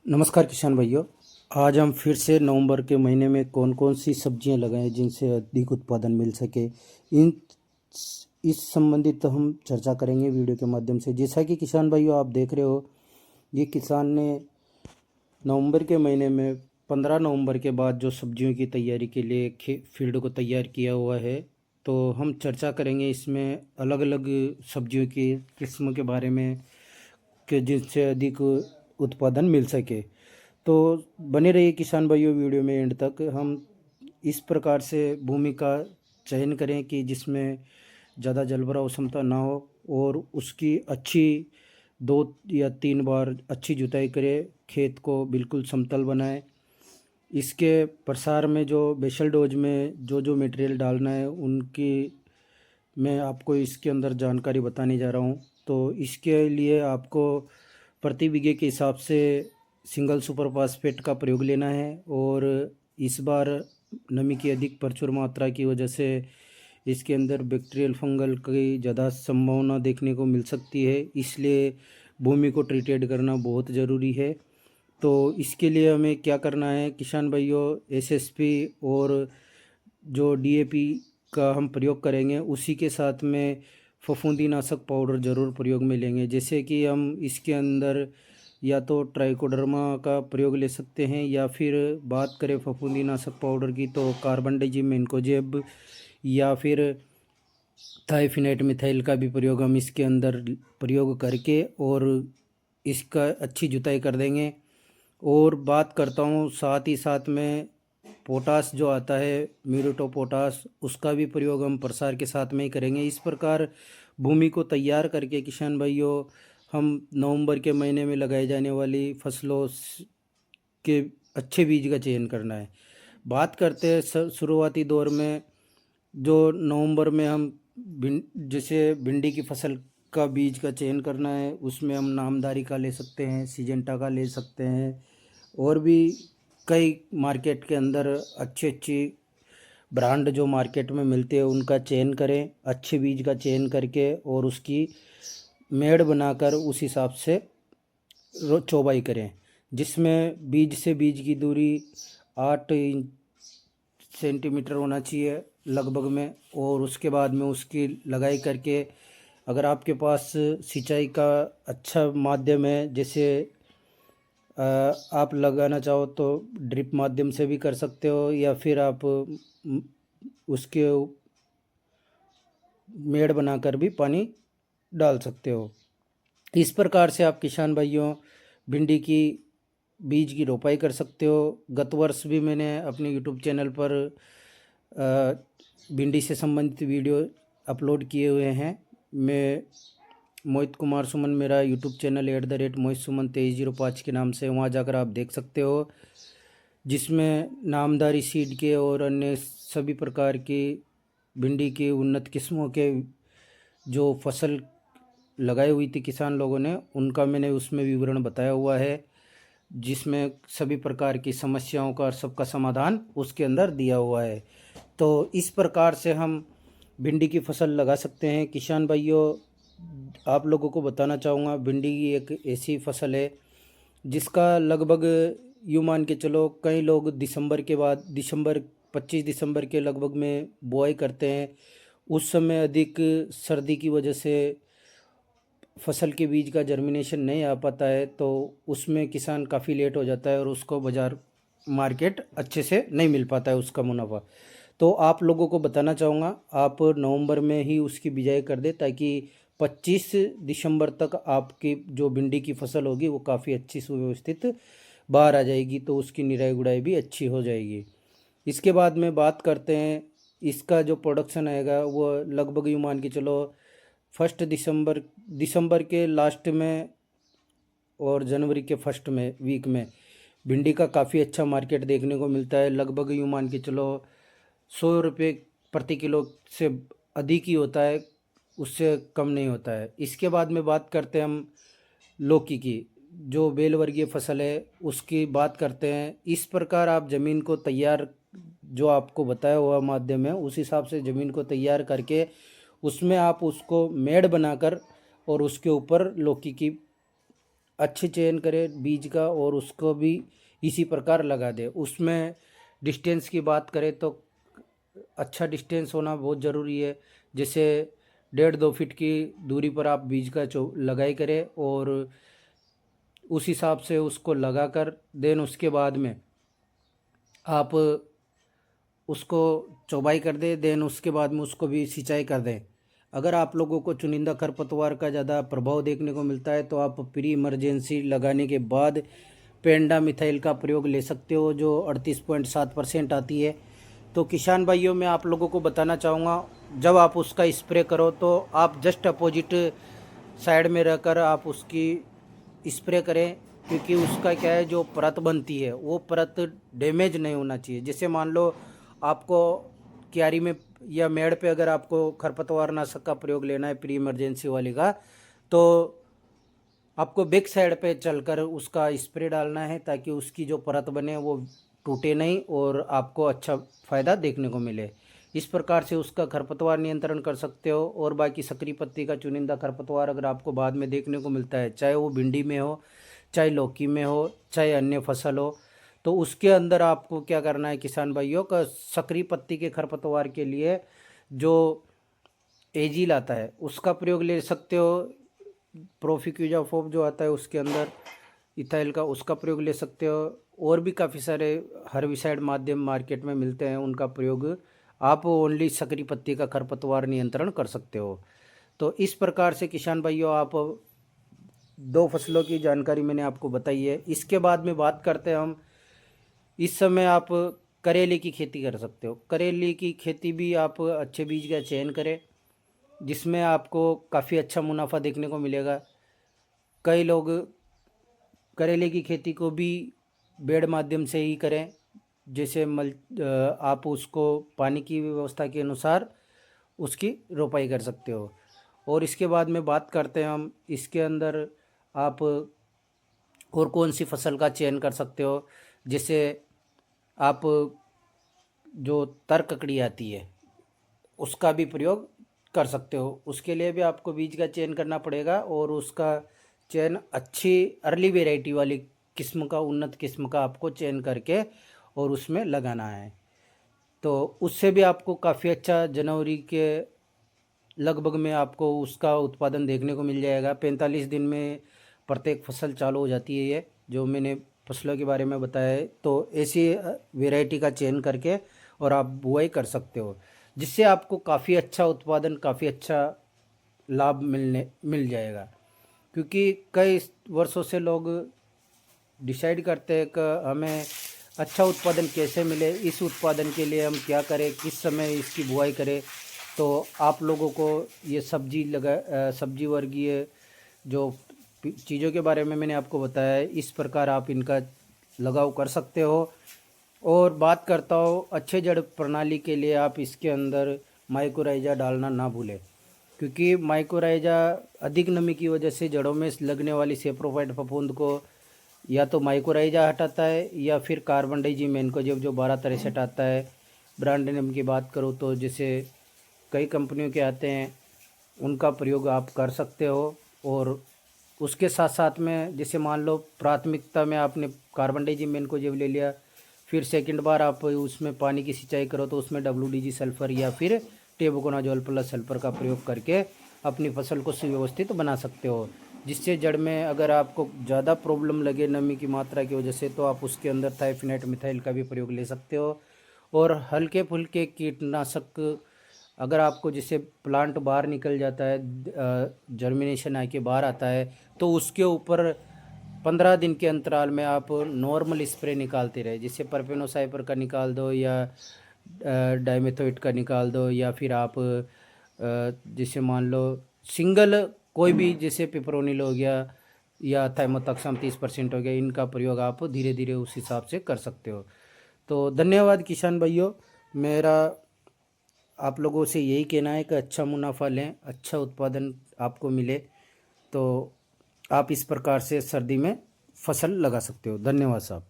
नमस्कार किसान भाइयों। आज हम फिर से नवंबर के महीने में कौन कौन सी सब्जियां लगाएं जिनसे अधिक उत्पादन मिल सके, इन इस संबंधित हम चर्चा करेंगे वीडियो के माध्यम से। जैसा कि किसान भाइयों आप देख रहे हो, ये किसान ने नवंबर के महीने में 15 नवंबर के बाद जो सब्जियों की तैयारी के लिए फील्ड को तैयार किया हुआ है। तो हम चर्चा करेंगे इसमें अलग अलग सब्जियों की किस्म के बारे में कि जिनसे अधिक उत्पादन मिल सके। तो बने रहिए किसान भाइयों वीडियो में एंड तक। हम इस प्रकार से भूमि का चयन करें कि जिसमें ज़्यादा जलभराव क्षमता ना हो और उसकी अच्छी 2 या 3 बार अच्छी जुताई करें, खेत को बिल्कुल समतल बनाए। इसके प्रसार में जो बेसल डोज में जो जो मटेरियल डालना है उनकी मैं आपको इसके अंदर जानकारी बताने जा रहा हूँ। तो इसके लिए आपको प्रति बीघे के हिसाब से सिंगल सुपर फास्फेट का प्रयोग लेना है। और इस बार नमी की अधिक प्रचुर मात्रा की वजह से इसके अंदर बैक्टीरियल फंगल की ज़्यादा संभावना देखने को मिल सकती है, इसलिए भूमि को ट्रीटेड करना बहुत ज़रूरी है। तो इसके लिए हमें क्या करना है किसान भाइयों, एसएसपी और जो डीएपी का हम प्रयोग करेंगे उसी के साथ में फफूंदीनाशक पाउडर ज़रूर प्रयोग में लेंगे। जैसे कि हम इसके अंदर या तो ट्राइकोडर्मा का प्रयोग ले सकते हैं, या फिर बात करें फफूंदीनाशक पाउडर की तो कार्बनडाजिम इनकोजेब या फिर थाइफिनेट मिथाइल का भी प्रयोग हम इसके अंदर प्रयोग करके और इसका अच्छी जुताई कर देंगे। और बात करता हूँ साथ ही साथ में पोटास जो आता है, म्यूरेट पोटास, उसका भी प्रयोग हम प्रसार के साथ में ही करेंगे। इस प्रकार भूमि को तैयार करके किसान भाइयों हम नवंबर के महीने में लगाई जाने वाली फसलों के अच्छे बीज का चयन करना है। बात करते हैं शुरुआती दौर में, जो नवंबर में हम जैसे भिंडी की फसल का बीज का चयन करना है, उसमें हम नामधारी का ले सकते हैं, सिजेंटा का ले सकते हैं, और भी कई मार्केट के अंदर अच्छी अच्छी ब्रांड जो मार्केट में मिलते हैं उनका चयन करें, अच्छे बीज का चयन करके और उसकी मेड़ बनाकर उस हिसाब से चौबाई करें, जिसमें बीज से बीज की दूरी 8 सेंटीमीटर होना चाहिए लगभग में। और उसके बाद में उसकी लगाई करके, अगर आपके पास सिंचाई का अच्छा माध्यम है, जैसे आप लगाना चाहो तो ड्रिप माध्यम से भी कर सकते हो, या फिर आप उसके मेड़ बनाकर भी पानी डाल सकते हो। इस प्रकार से आप किसान भाइयों भिंडी की बीज की रोपाई कर सकते हो। गत वर्ष भी मैंने अपने यूट्यूब चैनल पर भिंडी से संबंधित वीडियो अपलोड किए हुए हैं। मैं मोहित कुमार सुमन, मेरा यूट्यूब चैनल @मोहित सुमन 2305 के नाम से, वहाँ जाकर आप देख सकते हो, जिसमें नामधारी सीड के और अन्य सभी प्रकार की भिंडी की उन्नत किस्मों के जो फसल लगाई हुई थी किसान लोगों ने, उनका मैंने उसमें विवरण बताया हुआ है, जिसमें सभी प्रकार की समस्याओं का और सबका समाधान उसके अंदर दिया हुआ है। तो इस प्रकार से हम भिंडी की फसल लगा सकते हैं। किसान भाइयों आप लोगों को बताना चाहूँगा, भिंडी एक ऐसी फसल है जिसका लगभग यूँ मान के चलो कई लोग दिसंबर के बाद, दिसंबर 25 दिसंबर के लगभग में बुआई करते हैं। उस समय अधिक सर्दी की वजह से फसल के बीज का जर्मिनेशन नहीं आ पाता है, तो उसमें किसान काफ़ी लेट हो जाता है और उसको बाज़ार मार्केट अच्छे से नहीं मिल पाता है उसका मुनाफा। तो आप लोगों को बताना चाहूँगा, आप नवंबर में ही उसकी बिजाई कर दें, ताकि 25 दिसंबर तक आपकी जो भिंडी की फसल होगी वो काफ़ी अच्छी सुव्यवस्थित बाहर आ जाएगी, तो उसकी निराई गुड़ाई भी अच्छी हो जाएगी। इसके बाद में बात करते हैं, इसका जो प्रोडक्शन आएगा वो लगभग यूँ मान के चलो 1 दिसंबर, दिसंबर के लास्ट में और जनवरी के फर्स्ट में वीक में भिंडी का काफ़ी अच्छा मार्केट देखने को मिलता है। लगभग यूँ मान के चलो 100 रुपये प्रति किलो से अधिक ही होता है, उससे कम नहीं होता है। इसके बाद में बात करते हैं हम लौकी की, जो बेल वर्गीय फसल है उसकी बात करते हैं। इस प्रकार आप ज़मीन को तैयार, जो आपको बताया हुआ माध्यम है उस हिसाब से ज़मीन को तैयार करके उसमें आप उसको मेड़ बनाकर और उसके ऊपर लौकी की अच्छे चयन करें बीज का और उसको भी इसी प्रकार लगा दे। उसमें डिस्टेंस की बात करें तो अच्छा डिस्टेंस होना बहुत ज़रूरी है। जैसे 1.5-2 फीट की दूरी पर आप बीज का लगाई करें और उस हिसाब से उसको लगाकर देन उसके बाद में आप उसको चौबाई कर दें। देन उसके बाद में उसको भी सिंचाई कर दें। अगर आप लोगों को चुनिंदा खरपतवार का ज़्यादा प्रभाव देखने को मिलता है तो आप प्री इमरजेंसी लगाने के बाद पेंडा मिथाइल का प्रयोग ले सकते हो, जो 38.7% आती है। तो किसान भाइयों, मैं आप लोगों को बताना चाहूँगा, जब आप उसका स्प्रे करो तो आप जस्ट अपोजिट साइड में रहकर आप उसकी स्प्रे करें, क्योंकि उसका क्या है, जो परत बनती है वो परत डैमेज नहीं होना चाहिए। जैसे मान लो आपको क्यारी में या मेड़ पे अगर आपको खरपतवार नाशक का प्रयोग लेना है प्री इमरजेंसी वाले का, तो आपको बैक साइड पे चलकर उसका स्प्रे डालना है, ताकि उसकी जो परत बने वो टूटे नहीं और आपको अच्छा फ़ायदा देखने को मिले। इस प्रकार से उसका खरपतवार नियंत्रण कर सकते हो। और बाकी सकरी पत्ती का चुनिंदा खरपतवार अगर आपको बाद में देखने को मिलता है, चाहे वो भिंडी में हो, चाहे लौकी में हो, चाहे अन्य फसल हो, तो उसके अंदर आपको क्या करना है किसान भाइयों का, सकरी पत्ती के खरपतवार के लिए जो एजिल आता है उसका प्रयोग ले सकते हो। प्रोफिक्यूजाफोप जो आता है उसके अंदर इथाइल का, उसका प्रयोग ले सकते हो। और भी काफ़ी सारे हर्बिसाइड माध्यम मार्केट में मिलते हैं, उनका प्रयोग आप ओनली सकरी पत्ती का खरपतवार नियंत्रण कर सकते हो। तो इस प्रकार से किसान भाइयों, आप 2 फसलों की जानकारी मैंने आपको बताई है। इसके बाद में बात करते हैं हम, इस समय आप करेले की खेती कर सकते हो। करेले की खेती भी आप अच्छे बीज का चयन करें, जिसमें आपको काफ़ी अच्छा मुनाफा देखने को मिलेगा। कई लोग करेले की खेती को भी बेड माध्यम से ही करें। जैसे आप उसको पानी की व्यवस्था के अनुसार उसकी रोपाई कर सकते हो। और इसके बाद में बात करते हैं हम, इसके अंदर आप और कौन सी फसल का चयन कर सकते हो। जैसे आप जो तरककड़ी आती है उसका भी प्रयोग कर सकते हो। उसके लिए भी आपको बीज का चयन करना पड़ेगा और उसका चयन अच्छी अर्ली वेराइटी वाली किस्म का, उन्नत किस्म का आपको चयन करके और उसमें लगाना है। तो उससे भी आपको काफ़ी अच्छा जनवरी के लगभग में आपको उसका उत्पादन देखने को मिल जाएगा। 45 दिन में प्रत्येक फसल चालू हो जाती है। ये जो मैंने फसलों के बारे में बताया है, तो ऐसी वेराइटी का चयन करके और आप बुआई कर सकते हो, जिससे आपको काफ़ी अच्छा उत्पादन, काफ़ी अच्छा लाभ मिल जाएगा। क्योंकि कई वर्षों से लोग डिसाइड करते हैं कि हमें अच्छा उत्पादन कैसे मिले, इस उत्पादन के लिए हम क्या करें, किस समय इसकी बुआई करें। तो आप लोगों को ये सब्जी वर्गीय जो चीज़ों के बारे में मैंने आपको बताया है, इस प्रकार आप इनका लगाव कर सकते हो। और बात करता हूँ अच्छे जड़ प्रणाली के लिए, आप इसके अंदर माइकोराइजा डालना ना भूलें, क्योंकि माइकोराइजा अधिक नमी की वजह से जड़ों में लगने वाली सेप्रोफाइट फफूंद को या तो माइकोराइजा हटाता है या फिर कार्बन डाइजीमेन को, जब जो 1263 आता है। ब्रांड नेम की बात करूँ तो जैसे कई कंपनियों के आते हैं, उनका प्रयोग आप कर सकते हो। और उसके साथ साथ में जैसे मान लो प्राथमिकता में आपने कार्बन डाइजीमेन को जब ले लिया, फिर सेकंड बार आप उसमें पानी की सिंचाई करो तो उसमें WDG सल्फर या फिर टेबुकोनाजोल प्लस सल्फर का प्रयोग करके अपनी फसल को सुव्यवस्थित बना सकते हो। जिससे जड़ में अगर आपको ज़्यादा प्रॉब्लम लगे नमी की मात्रा की वजह से, तो आप उसके अंदर थाइफिनेट मिथाइल का भी प्रयोग ले सकते हो। और हल्के फुल्के कीटनाशक, अगर आपको जैसे प्लांट बाहर निकल जाता है, जर्मिनेशन आके बाहर आता है, तो उसके ऊपर 15 दिन के अंतराल में आप नॉर्मल स्प्रे निकालते रहे। जैसे परपेनोसाइपर का निकाल दो या डाइमेथोइट का निकाल दो, या फिर आप जैसे मान लो सिंगल कोई भी, जैसे पिपरोनिल हो गया या थाइमोथैक्सम 30% हो गया, इनका प्रयोग आप धीरे धीरे उस हिसाब से कर सकते हो। तो धन्यवाद किसान भाइयों। मेरा आप लोगों से यही कहना है कि अच्छा मुनाफा लें, अच्छा उत्पादन आपको मिले, तो आप इस प्रकार से सर्दी में फसल लगा सकते हो। धन्यवाद साहब।